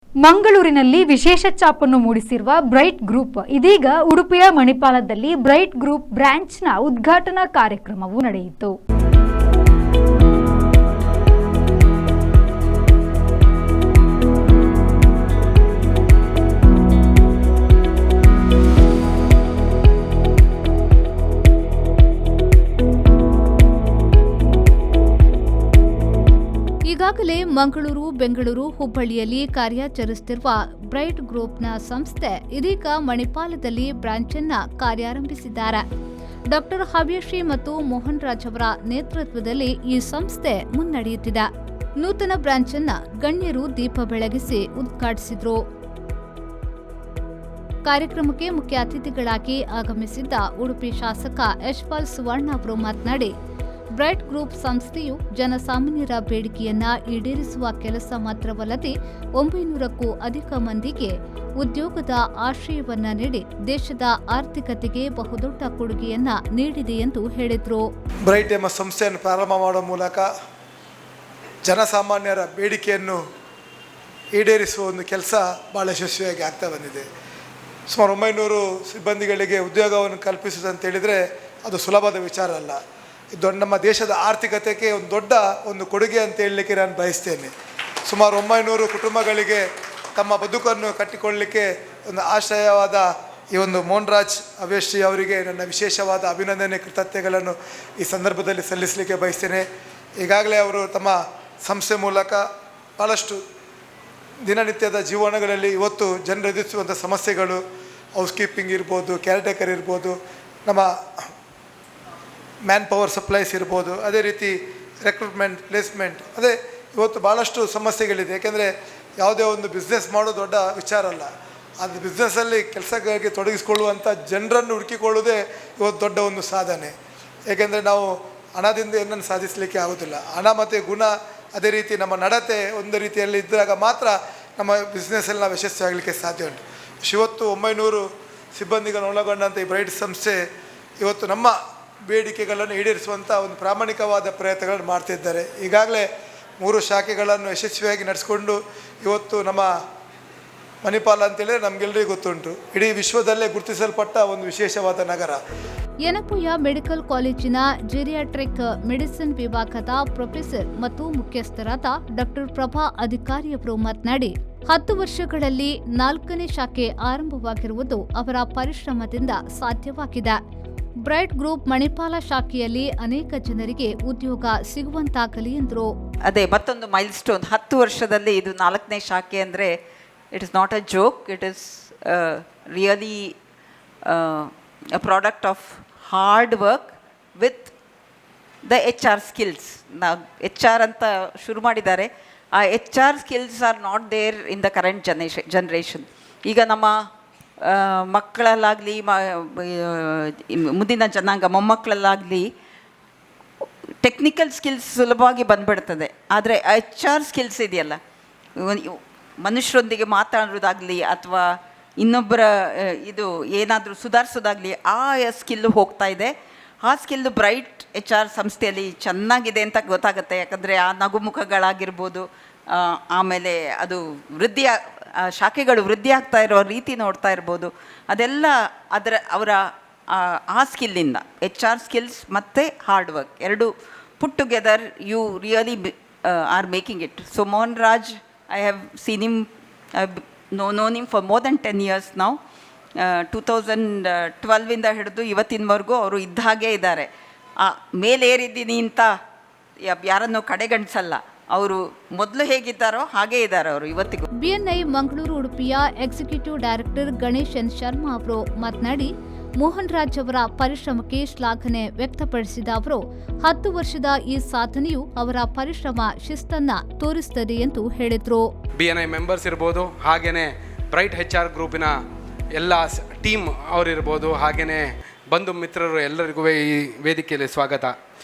ಮಂಗಳೂರಿನಲ್ಲಿ ವಿಶೇಷ ಛಾಪನ್ನು ಮೂಡಿಸಿರುವ bright group ಇದೀಗ ಉಡುಪಿಯ ಮಣಿಪಾಲದಲ್ಲಿ ಬ್ರೈಟ್ ಗ್ರೂಪ್ ಬ್ರಾಂಚ್ನ ಉದ್ಘಾಟನಾ ಕಾರ್ಯಕ್ರಮವು ನಡೆಯಿತು. ಈಗಾಗಲೇ ಮಂಗಳೂರು, ಬೆಂಗಳೂರು, ಹುಬ್ಬಳ್ಳಿಯಲ್ಲಿ ಕಾರ್ಯಾಚರಿಸುತ್ತಿರುವ ಬ್ರೈಟ್ ಗ್ರೂಪ್ನ ಸಂಸ್ಥೆ ಇದೀಗ ಮಣಿಪಾಲದಲ್ಲಿ ಬ್ರಾಂಚ್ ಅನ್ನು ಕಾರ್ಯಾರಂಭಿಸಿದ್ದಾರೆ. ಡಾಕ್ಟರ್ ಹವ್ಯಶ್ರೀ ಮತ್ತು ಮೋಹನ್ ರಾಜ್ ಅವರ ನೇತೃತ್ವದಲ್ಲಿ ಈ ಸಂಸ್ಥೆ ಮುನ್ನಡೆಯುತ್ತಿದೆ. ನೂತನ ಬ್ರಾಂಚ್ ಅನ್ನು ಗಣ್ಯರು ದೀಪ ಬೆಳಗಿಸಿ ಉದ್ಘಾಟಿಸಿದರು. ಕಾರ್ಯಕ್ರಮಕ್ಕೆ ಮುಖ್ಯ ಅತಿಥಿಗಳಾಗಿ ಆಗಮಿಸಿದ್ದ ಉಡುಪಿ ಶಾಸಕ ಯಶ್ಪಾಲ್ ಸುವರ್ಣ ಅವರು ಮಾತನಾಡಿ, ಬ್ರೈಟ್ ಗ್ರೂಪ್ ಸಂಸ್ಥೆಯು ಜನಸಾಮಾನ್ಯರ ಬೇಡಿಕೆಯನ್ನ ಈಡೇರಿಸುವ ಕೆಲಸ ಮಾತ್ರವಲ್ಲದೆ 900ಕ್ಕೂ ಅಧಿಕ ಮಂದಿಗೆ ಉದ್ಯೋಗದ ಆಶ್ರಯವನ್ನ ನೀಡಿ ದೇಶದ ಆರ್ಥಿಕತೆಗೆ ಬಹುದೊಡ್ಡ ಕೊಡುಗೆಯನ್ನ ನೀಡಿದೆ ಎಂದು ಹೇಳಿದರು. ಬ್ರೈಟ್ ಎಂಬ ಸಂಸ್ಥೆಯನ್ನು ಪ್ರಾರಂಭ ಮಾಡುವ ಮೂಲಕ ಜನಸಾಮಾನ್ಯರ ಬೇಡಿಕೆಯನ್ನು ಈಡೇರಿಸುವ ಒಂದು ಕೆಲಸ ಭಾಳ ಯಶಸ್ವಿಯಾಗಿ ಆಗ್ತಾ ಬಂದಿದೆ. ಸುಮಾರು 900 ಸಿಬ್ಬಂದಿಗಳಿಗೆ ಉದ್ಯೋಗವನ್ನು ಕಲ್ಪಿಸುವುದಂತ ಹೇಳಿದರೆ ಅದು ಸುಲಭದ ವಿಚಾರ ಅಲ್ಲ. ಇದು ನಮ್ಮ ದೇಶದ ಆರ್ಥಿಕತೆಗೆ ಒಂದು ದೊಡ್ಡ ಕೊಡುಗೆ ಅಂತ ಹೇಳಲಿಕ್ಕೆ ನಾನು ಬಯಸ್ತೇನೆ. ಸುಮಾರು 900 ಕುಟುಂಬಗಳಿಗೆ ತಮ್ಮ ಬದುಕನ್ನು ಕಟ್ಟಿಕೊಳ್ಳಲಿಕ್ಕೆ ಒಂದು ಆಶ್ರಯವಾದ ಈ ಒಂದು ಮೋಹನ್ ರಾಜ್ ಹವ್ಯಶ್ರೀ ಅವರಿಗೆ ನನ್ನ ವಿಶೇಷವಾದ ಅಭಿನಂದನೆ, ಕೃತಜ್ಞತೆಗಳನ್ನು ಈ ಸಂದರ್ಭದಲ್ಲಿ ಸಲ್ಲಿಸಲಿಕ್ಕೆ ಬಯಸ್ತೇನೆ. ಈಗಾಗಲೇ ಅವರು ತಮ್ಮ ಸಂಸ್ಥೆ ಮೂಲಕ ಭಾಳಷ್ಟು ದಿನನಿತ್ಯದ ಜೀವನಗಳಲ್ಲಿ ಇವತ್ತು ಜನರು ಎದುರಿಸುವಂಥ ಸಮಸ್ಯೆಗಳು, ಹೌಸ್ ಕೀಪಿಂಗ್ ಇರ್ಬೋದು, ಕೇರ್ಟೇಕರ್ ಇರ್ಬೋದು, ನಮ್ಮ ಮ್ಯಾನ್ ಪವರ್ ಸಪ್ಲೈಸ್ ಇರ್ಬೋದು, ಅದೇ ರೀತಿ ರೆಕ್ರೂಟ್ಮೆಂಟ್, ಪ್ಲೇಸ್ಮೆಂಟ್, ಅದೇ ಇವತ್ತು ಭಾಳಷ್ಟು ಸಮಸ್ಯೆಗಳಿದೆ. ಏಕೆಂದರೆ ಯಾವುದೇ ಒಂದು ಬಿಸ್ನೆಸ್ ಮಾಡೋದು ದೊಡ್ಡ ವಿಚಾರ ಅಲ್ಲ. ಅದು ಬಿಸ್ನೆಸ್ಸಲ್ಲಿ ಕೆಲಸಕ್ಕೆ ತೊಡಗಿಸಿಕೊಳ್ಳುವಂಥ ಜನರನ್ನು ಹುಡುಕಿಕೊಳ್ಳೋದೇ ಇವತ್ತು ದೊಡ್ಡ ಒಂದು ಸಾಧನೆ. ಏಕೆಂದರೆ ನಾವು ಹಣದಿಂದ ಏನನ್ನು ಸಾಧಿಸಲಿಕ್ಕೆ ಆಗೋದಿಲ್ಲ. ಹಣ ಮತ್ತು ಗುಣ, ಅದೇ ರೀತಿ ನಮ್ಮ ನಡತೆ ಒಂದು ರೀತಿಯಲ್ಲಿ ಇದ್ದಾಗ ಮಾತ್ರ ನಮ್ಮ ಬಿಸ್ನೆಸ್ಸಲ್ಲಿ ನಾವು ಯಶಸ್ವಿ ಆಗಲಿಕ್ಕೆ ಸಾಧ್ಯ ಉಂಟು. ಇವತ್ತು 900 ಸಿಬ್ಬಂದಿಗಳನ್ನು ಒಳಗೊಂಡಂಥ ಈ ಬ್ರೈಟ್ ಸಂಸ್ಥೆ ಇವತ್ತು ನಮ್ಮ ಬೇಡಿಕೆಗಳನ್ನು ಈಡೇರಿಸುವಂಥ ಒಂದು ಪ್ರಾಮಾಣಿಕವಾದ ಪ್ರಯತ್ನಗಳನ್ನು ಮಾಡ್ತಿದ್ದಾರೆ. ಈಗಾಗಲೇ 3 ಶಾಖೆಗಳನ್ನು ಯಶಸ್ವಿಯಾಗಿ ನಡೆಸಿಕೊಂಡು ಇವತ್ತು ನಮ್ಮ ಮಣಿಪಾಲ ಅಂತೇಳಿದರೆ ನಮಗೆಲ್ಲರಿಗೂ ಗೊತ್ತುಂಟು, ಇಡೀ ವಿಶ್ವದಲ್ಲೇ ಗುರುತಿಸಲ್ಪಟ್ಟ ಒಂದು ವಿಶೇಷವಾದ ನಗರ. ಯನಪುಯ ಮೆಡಿಕಲ್ ಕಾಲೇಜಿನ ಜೀರಿಯಾಟ್ರಿಕ್ ಮೆಡಿಸಿನ್ ವಿಭಾಗದ ಪ್ರೊಫೆಸರ್ ಮತ್ತು ಮುಖ್ಯಸ್ಥರಾದ ಡಾಕ್ಟರ್ ಪ್ರಭಾ ಅಧಿಕಾರಿಯವರು ಮಾತನಾಡಿ, 10 ವರ್ಷಗಳಲ್ಲಿ 4ನೇ ಶಾಖೆ ಆರಂಭವಾಗಿರುವುದು ಅವರ ಪರಿಶ್ರಮದಿಂದ ಸಾಧ್ಯವಾಗಿದೆ. ಬ್ರೈಟ್ ಗ್ರೂಪ್ ಮಣಿಪಾಲ ಶಾಖೆಯಲ್ಲಿ ಅನೇಕ ಜನರಿಗೆ ಉದ್ಯೋಗ ಸಿಗುವಂತಾಗಲಿ ಎಂದರು. ಅದೇ ಮತ್ತೊಂದು ಮೈಲ್ ಸ್ಟೋನ್. 10 ವರ್ಷದಲ್ಲಿ ಇದು 4ನೇ ಶಾಖೆ ಅಂದರೆ it is not a joke. It is really a product of hard work with the HR skills. ನಾವು HR ಅಂತ ಶುರು ಮಾಡಿದ್ದಾರೆ. ಆ HR skills are not there in the current generation. ಈಗ ನಮ್ಮ ಮಕ್ಕಳಲ್ಲಾಗಲಿ, ಮುಂದಿನ ಜನಾಂಗ ಮೊಮ್ಮಕ್ಕಳಲ್ಲಾಗಲಿ ಟೆಕ್ನಿಕಲ್ ಸ್ಕಿಲ್ಸ್ ಸುಲಭವಾಗಿ ಬಂದ್ಬಿಡ್ತದೆ. ಆದರೆ HR ಸ್ಕಿಲ್ಸ್ ಇದೆಯಲ್ಲ, ಮನುಷ್ಯರೊಂದಿಗೆ ಮಾತಾಡೋದಾಗಲಿ ಅಥವಾ ಇನ್ನೊಬ್ಬರ ಇದು ಏನಾದರೂ ಸುಧಾರಿಸೋದಾಗಲಿ, ಆ ಸ್ಕಿಲ್ಲು ಹೋಗ್ತಾ ಇದೆ. ಆ ಸ್ಕಿಲ್ಲು ಬ್ರೈಟ್ HR ಸಂಸ್ಥೆಯಲ್ಲಿ ಚೆನ್ನಾಗಿದೆ ಅಂತ ಗೊತ್ತಾಗುತ್ತೆ. ಯಾಕಂದರೆ ಆ ನಗುಮುಖಗಳಾಗಿರ್ಬೋದು, ಆಮೇಲೆ ಅದು ಶಾಖೆಗಳು ವೃದ್ಧಿ ಆಗ್ತಾ ಇರೋ ರೀತಿ ನೋಡ್ತಾ ಇರ್ಬೋದು, ಅದೆಲ್ಲ ಅವರ ಆ ಸ್ಕಿಲ್ಲಿಂದ HR ಸ್ಕಿಲ್ಸ್ ಮತ್ತು ಹಾರ್ಡ್ ವರ್ಕ್ ಎರಡು put together you really are making it. So Mohan Raj, I have seen him, known him for more than 10 years now. 2012ಇಂದ ಹಿಡಿದು ಇವತ್ತಿನವರೆಗೂ ಅವರು ಇದ್ದ ಹಾಗೇ ಇದ್ದಾರೆ. ಮೇಲೇರಿದ್ದೀನಿ ಅಂತ ಯಾರನ್ನೂ ಕಡೆಗಣಿಸಲ್ಲ. ಅವರು ಮೊದಲು ಹೇಗಿದ್ದಾರೋ ಹಾಗೇ ಇದ್ದಾರೆ ಅವರು ಇವತ್ತಿಗೂ. BNI ಮಂಗಳೂರು ಉಡುಪಿಯ executive director Ganesh N Sharma ಅವರು ಮಾತನಾಡಿ, ಮೋಹನ್ ರಾಜ್ ಅವರ ಪರಿಶ್ರಮಕ್ಕೆ ಶ್ಲಾಘನೆ ವ್ಯಕ್ತಪಡಿಸಿದ ಅವರು, 10 ವರ್ಷದ ಈ ಸಾಧನೆಯು ಅವರ ಪರಿಶ್ರಮ ಶಿಸ್ತನ್ನ ತೋರಿಸುತ್ತದೆ ಎಂದು ಹೇಳಿದರು. BNI ಮೆಂಬರ್ಸ್ ಇರ್ಬೋದು, ಹಾಗೆಯೇ ಬ್ರೈಟ್ HR ಗ್ರೂಪಿನ ಎಲ್ಲ ಟೀಮ್ ಅವರಿರ್ಬೋದು, ಹಾಗೆಯೇ ಬಂಧು ಮಿತ್ರರು ಎಲ್ಲರಿಗೂ ಈ ವೇದಿಕೆಯಲ್ಲಿ ಸ್ವಾಗತ.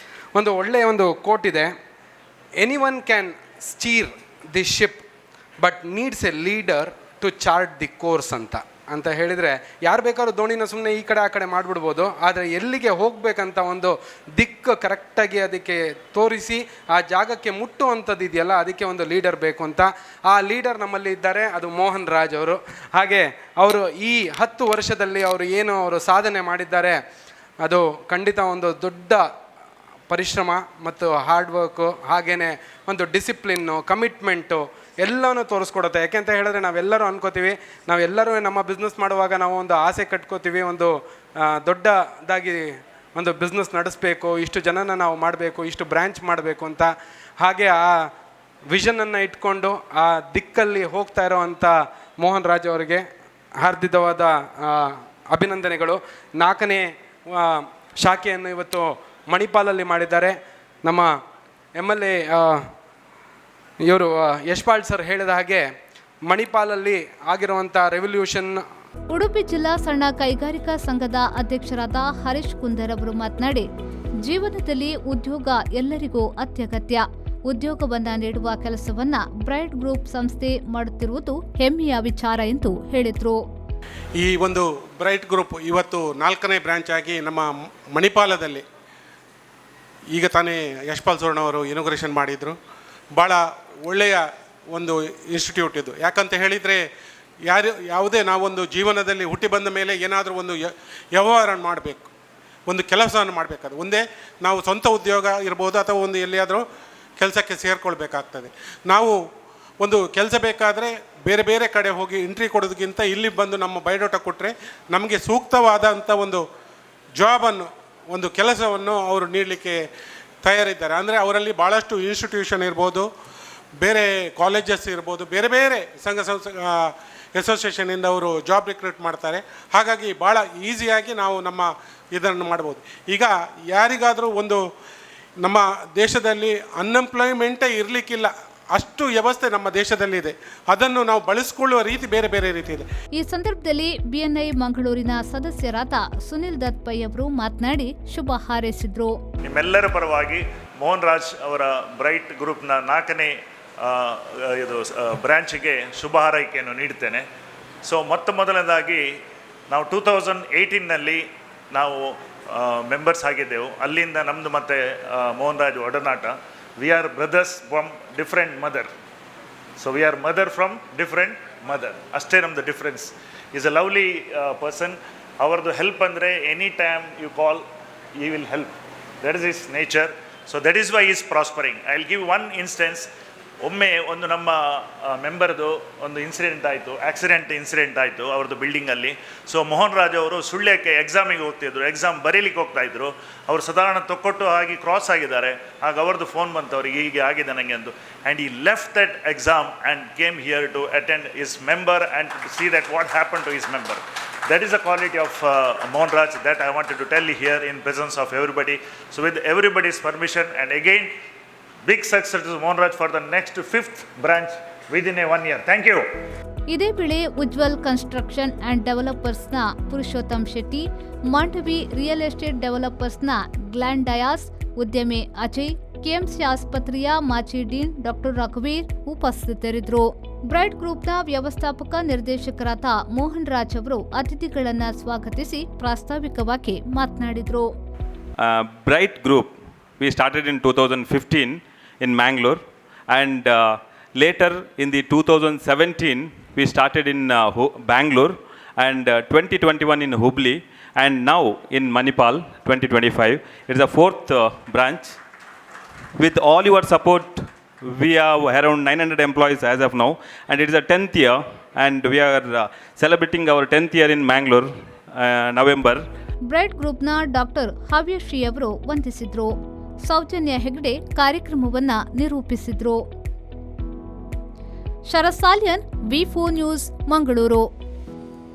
ಒಂದು ಒಳ್ಳೆಯ ಕೋಟ್ ಇದೆ, anyone can steer the ship but needs a leader to chart the course ಅಂತ. ಅಂತ ಹೇಳಿದರೆ ಯಾರು ಬೇಕಾದ್ರೂ ದೋಣಿನ ಸುಮ್ಮನೆ ಈ ಕಡೆ ಆ ಕಡೆ ಮಾಡಿಬಿಡ್ಬೋದು. ಆದರೆ ಎಲ್ಲಿಗೆ ಹೋಗಬೇಕಂತ ಒಂದು ದಿಕ್ಕು ಕರೆಕ್ಟಾಗಿ ಅದಕ್ಕೆ ತೋರಿಸಿ ಆ ಜಾಗಕ್ಕೆ ಮುಟ್ಟುವಂಥದ್ದು ಇದೆಯಲ್ಲ, ಅದಕ್ಕೆ ಒಂದು ಲೀಡರ್ ಬೇಕು ಅಂತ. ಆ ಲೀಡರ್ ನಮ್ಮಲ್ಲಿ ಇದ್ದಾರೆ, ಅದು ಮೋಹನ್ ರಾಜ್ ಅವರು. ಹಾಗೆ ಅವರು ಈ 10 ವರ್ಷದಲ್ಲಿ ಅವರು ಸಾಧನೆ ಮಾಡಿದ್ದಾರೆ, ಅದು ಖಂಡಿತ ಒಂದು ದೊಡ್ಡ ಪರಿಶ್ರಮ ಮತ್ತು ಹಾರ್ಡ್ ವರ್ಕು, ಹಾಗೆಯೇ ಒಂದು ಡಿಸಿಪ್ಲಿನ್ನು, ಕಮಿಟ್ಮೆಂಟು ಎಲ್ಲನೂ ತೋರಿಸ್ಕೊಡುತ್ತೆ. ಯಾಕೆಂತ ಹೇಳಿದ್ರೆ ನಾವೆಲ್ಲರೂ ಅನ್ಕೋತೀವಿ, ನಾವೆಲ್ಲರೂ ನಮ್ಮ ಬಿಸ್ನೆಸ್ ಮಾಡುವಾಗ ನಾವು ಒಂದು ಆಸೆ ಕಟ್ಕೋತೀವಿ, ಒಂದು ದೊಡ್ಡದಾಗಿ ಒಂದು ಬಿಸ್ನೆಸ್ ನಡೆಸಬೇಕು, ಇಷ್ಟು ಜನನ ನಾವು ಮಾಡಬೇಕು, ಇಷ್ಟು ಬ್ರ್ಯಾಂಚ್ ಮಾಡಬೇಕು ಅಂತ. ಹಾಗೆ ಆ ವಿಷನನ್ನು ಇಟ್ಕೊಂಡು ಆ ದಿಕ್ಕಲ್ಲಿ ಹೋಗ್ತಾ ಇರೋವಂಥ ಮೋಹನ್ ರಾಜ್ ಅವರಿಗೆ ಹಾರ್ದಿಕವಾದ ಅಭಿನಂದನೆಗಳು. 4ನೇ ಶಾಖೆಯನ್ನು ಇವತ್ತು ಮಣಿಪಾಲಲ್ಲಿ ಮಾಡಿದ್ದಾರೆ. ನಮ್ಮ MLA ಇವರು ಯಶ್ಪಾಲ್ ಸರ್ ಹೇಳಿದ ಹಾಗೆ ಮಣಿಪಾಲಲ್ಲಿ ಆಗಿರುವಂಥ ರೆವಲ್ಯೂಷನ್. ಉಡುಪಿ ಜಿಲ್ಲಾ ಸಣ್ಣ ಕೈಗಾರಿಕಾ ಸಂಘದ ಅಧ್ಯಕ್ಷರಾದ ಹರೀಶ್ ಕುಂದರ್ ಅವರು ಮಾತನಾಡಿ, ಜೀವನದಲ್ಲಿ ಉದ್ಯೋಗ ಎಲ್ಲರಿಗೂ ಅತ್ಯಗತ್ಯ. ಉದ್ಯೋಗವನ್ನ ನೀಡುವ ಕೆಲಸವನ್ನ ಬ್ರೈಟ್ ಗ್ರೂಪ್ ಸಂಸ್ಥೆ ಮಾಡುತ್ತಿರುವುದು ಹೆಮ್ಮೆಯ ವಿಚಾರ ಎಂದು ಹೇಳಿದರು. ಈ ಒಂದು ಬ್ರೈಟ್ ಗ್ರೂಪ್ ಇವತ್ತು 4ನೇ ಬ್ರ್ಯಾಂಚ್ ಆಗಿ ನಮ್ಮ ಮಣಿಪಾಲದಲ್ಲಿ ಈಗ ತಾನೇ ಯಶ್ಪಾಲ್ ಸುವರ್ಣ ಅವರು ಇನಾಗ್ರೇಷನ್ ಮಾಡಿದರು. ಭಾಳ ಒಳ್ಳೆಯ ಒಂದು ಇನ್ಸ್ಟಿಟ್ಯೂಟ್ ಇದು. ಯಾಕಂತ ಹೇಳಿದರೆ ಯಾವುದೇ ನಾವೊಂದು ಜೀವನದಲ್ಲಿ ಹುಟ್ಟಿ ಬಂದ ಮೇಲೆ ಏನಾದರೂ ಒಂದು ವ್ಯವಹಾರ ಮಾಡಬೇಕು, ಒಂದು ಕೆಲಸವನ್ನು ಮಾಡಬೇಕಾದ್ರೆ ಒಂದೇ ನಾವು ಸ್ವಂತ ಉದ್ಯೋಗ ಇರ್ಬೋದು ಅಥವಾ ಒಂದು ಎಲ್ಲಿಯಾದರೂ ಕೆಲಸಕ್ಕೆ ಸೇರಿಕೊಳ್ಬೇಕಾಗ್ತದೆ. ನಾವು ಒಂದು ಕೆಲಸ ಬೇಕಾದರೆ ಬೇರೆ ಬೇರೆ ಕಡೆ ಹೋಗಿ ಎಂಟ್ರಿ ಕೊಡೋದಕ್ಕಿಂತ ಇಲ್ಲಿ ಬಂದು ನಮ್ಮ ಬಯೋಡಾಟಾ ಕೊಟ್ಟರೆ ನಮಗೆ ಸೂಕ್ತವಾದಂಥ ಒಂದು ಜಾಬನ್ನು, ಒಂದು ಕೆಲಸವನ್ನು ಅವರು ನೀಡಲಿಕ್ಕೆ ತಯಾರಿದ್ದಾರೆ. ಅಂದರೆ ಅವರಲ್ಲಿ ಭಾಳಷ್ಟು ಇನ್ಸ್ಟಿಟ್ಯೂಷನ್ ಇರ್ಬೋದು, ಬೇರೆ ಕಾಲೇಜಸ್ ಇರ್ಬೋದು, ಬೇರೆ ಬೇರೆ ಸಂಘ ಸಂಸ್ಥೆ ಅಸೋಸಿಯೇಷನಿಂದ ಅವರು ಜಾಬ್ ರಿಕ್ರೂಟ್ ಮಾಡ್ತಾರೆ. ಹಾಗಾಗಿ ಭಾಳ ಈಸಿಯಾಗಿ ನಾವು ನಮ್ಮ ಇದನ್ನು ಮಾಡ್ಬೋದು. ಈಗ ಯಾರಿಗಾದರೂ ಒಂದು ನಮ್ಮ ದೇಶದಲ್ಲಿ ಅನ್ಎಂಪ್ಲಾಯ್ಮೆಂಟೇ ಇರಲಿಕ್ಕಿಲ್ಲ, ಅಷ್ಟು ವ್ಯವಸ್ಥೆ ನಮ್ಮ ದೇಶದಲ್ಲಿದೆ. ಅದನ್ನು ನಾವು ಬಳಸಿಕೊಳ್ಳುವ ರೀತಿ ಬೇರೆ ಬೇರೆ ರೀತಿ ಇದೆ. ಈ ಸಂದರ್ಭದಲ್ಲಿ BNI ಮಂಗಳೂರಿನ ಸದಸ್ಯರಾದ ಸುನಿಲ್ ದತ್ ಪೈ ಅವರು ಮಾತನಾಡಿ ಶುಭ ಹಾರೈಸಿದ್ರು. ನಿಮ್ಮೆಲ್ಲರ ಪರವಾಗಿ ಮೋಹನ್ ರಾಜ್ ಅವರ ಬ್ರೈಟ್ ಗ್ರೂಪ್ನ 4ನೇ ಬ್ರ್ಯಾಂಚಿಗೆ ಶುಭ ಹಾರೈಕೆಯನ್ನು ನೀಡುತ್ತೇನೆ. ಸೊ ಮೊದಲನೇದಾಗಿ ನಾವು 2018ನಲ್ಲಿ ನಾವು ಮೆಂಬರ್ಸ್ ಆಗಿದ್ದೆವು. ಅಲ್ಲಿಂದ ನಮ್ಮದು ಮತ್ತು ಮೋಹನ್ ರಾಜ್ ಒಡನಾಟ. We are brothers from different mother. So we are mother from different mother. ಅಷ್ಟೇ ನಮ್ಮದು difference. Is a lovely person. ಅವ್ರದ್ದು ಹೆಲ್ಪ್ ಅಂದರೆ any time you call he will help. That is his nature. So that is why he is prospering. I will give one instance. ಒಮ್ಮೆ ಒಂದು ನಮ್ಮ ಮೆಂಬರ್ದು ಒಂದು accident incident ಆಯಿತು ಅವ್ರದ್ದು ಬಿಲ್ಡಿಂಗಲ್ಲಿ. So Mohan Raj ಅವರು ಸುಳ್ಯಕ್ಕೆ ಎಕ್ಸಾಮಿಗೆ ಹೋಗ್ತಿದ್ರು, ಎಕ್ಸಾಮ್ ಬರೀಲಿಕ್ಕೆ ಹೋಗ್ತಾಯಿದ್ರು. ಅವರು ಸಾಧಾರಣ ತೊಕ್ಕೊಟ್ಟು ಆಗಿ ಕ್ರಾಸ್ ಆಗಿದ್ದಾರೆ. ಆಗ ಅವ್ರದ್ದು ಫೋನ್ ಬಂತು ಅವ್ರಿಗೆ, ಹೀಗೆ ಆಗಿದೆ ನನಗೆ ಅಂದು. And he left that exam and came here to attend his member and to see that what happen to his member. That is the quality of Mohan Raj that I wanted to tell here in presence of everybody. So with everybody's permission, and again big success to Mohan Raj for the next 5th branch within 1 year. Thank you. ಇದೇ ವೇಳೆ Ujwal construction and ಡೆವಲಪರ್ಸ್ನ Purushottam Shetty, Mandavi real estate ಡೆವಲಪರ್ಸ್ನ Glen Dias, ಉದ್ಯಮಿ Ajay, KMC ಆಸ್ಪತ್ರೆಯ ಮಾಜಿ dean doctor ರಘುವೀರ್ ಉಪಸ್ಥಿತರಿದ್ದರು. Bright ಗ್ರೂಪ್ನ ವ್ಯವಸ್ಥಾಪಕ ನಿರ್ದೇಶಕರಾದ ಮೋಹನ್ ರಾಜ್ ಅವರು ಅತಿಥಿಗಳನ್ನು ಸ್ವಾಗತಿಸಿ ಪ್ರಾಸ್ತಾವಿಕವಾಗಿ ಮಾತನಾಡಿದರು. Bright group we started in 2015 in Mangalore, and later in the 2017 we started in Bangalore, and 2021 in Hubli, and now in Manipal 2025. It is the 4th branch. With all your support, we have around 900 employees as of now, and it is the 10th year, and we are celebrating our 10th year in Mangalore, November. Bright ಗ್ರೂಪ್ನ doctor ಹಾವ್ಯಶ್ರೀ ಅವರು ವಂದಿಸಿದ್ರು. ಸೌಜನ್ಯ ಹೆಗ್ಡೆ ಕಾರ್ಯಕ್ರಮವನ್ನ ನಿರೂಪಿಸಿದ್ರು. ಶರಸಾಲಿಯನ್ V4 news Mangaluru.